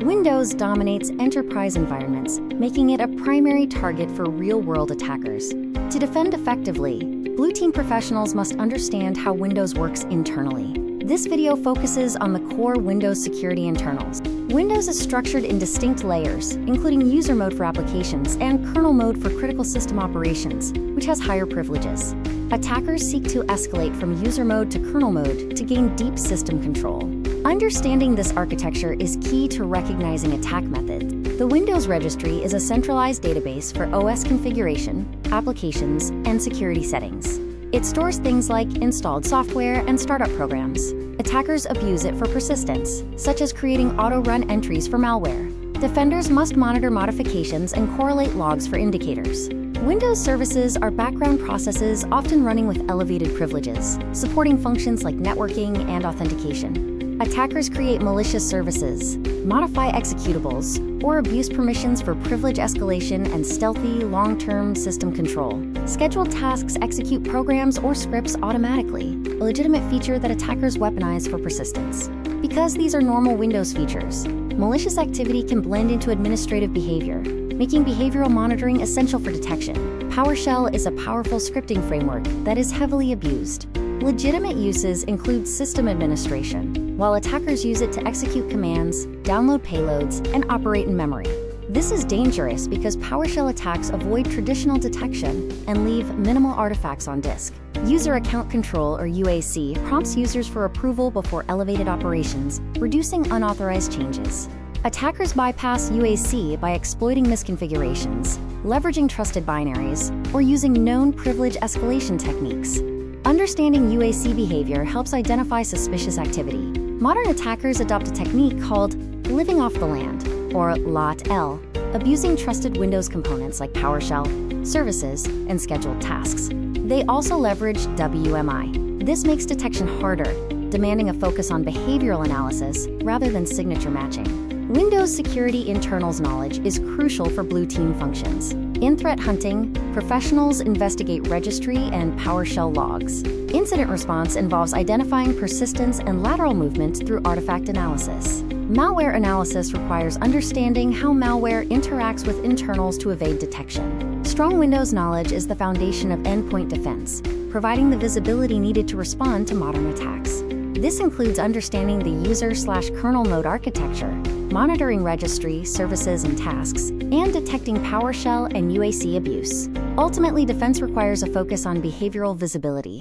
Windows dominates enterprise environments, making it a primary target for real-world attackers. To defend effectively, Blue Team professionals must understand how Windows works internally. This video focuses on the core Windows security internals. Windows is structured in distinct layers, including user mode for applications and kernel mode for critical system operations, which has higher privileges. Attackers seek to escalate from user mode to kernel mode to gain deep system control. Understanding this architecture is key to recognizing attack methods. The Windows Registry is a centralized database for OS configuration, applications, and security settings. It stores things like installed software and startup programs. Attackers abuse it for persistence, such as creating auto-run entries for malware. Defenders must monitor modifications and correlate logs for indicators. Windows services are background processes often running with elevated privileges, supporting functions like networking and authentication. Attackers create malicious services, modify executables, or abuse permissions for privilege escalation and stealthy, long-term system control. Scheduled tasks execute programs or scripts automatically, a legitimate feature that attackers weaponize for persistence. Because these are normal Windows features, malicious activity can blend into administrative behavior, making behavioral monitoring essential for detection. PowerShell is a powerful scripting framework that is heavily abused. Legitimate uses include system administration, while attackers use it to execute commands, download payloads, and operate in memory. This is dangerous because PowerShell attacks avoid traditional detection and leave minimal artifacts on disk. User Account Control, or UAC, prompts users for approval before elevated operations, reducing unauthorized changes. Attackers bypass UAC by exploiting misconfigurations, leveraging trusted binaries, or using known privilege escalation techniques. Understanding UAC behavior helps identify suspicious activity. Modern attackers adopt a technique called living off the land, or LOT-L, abusing trusted Windows components like PowerShell, services, and scheduled tasks. They also leverage WMI. This makes detection harder, demanding a focus on behavioral analysis rather than signature matching. Windows security internals knowledge is crucial for Blue Team functions. In threat hunting, professionals investigate registry and PowerShell logs. Incident response involves identifying persistence and lateral movement through artifact analysis. Malware analysis requires understanding how malware interacts with internals to evade detection. Strong Windows knowledge is the foundation of endpoint defense, providing the visibility needed to respond to modern attacks. This includes understanding the user/kernel mode architecture, monitoring registry, services, and tasks, and detecting PowerShell and UAC abuse. Ultimately, defense requires a focus on behavioral visibility.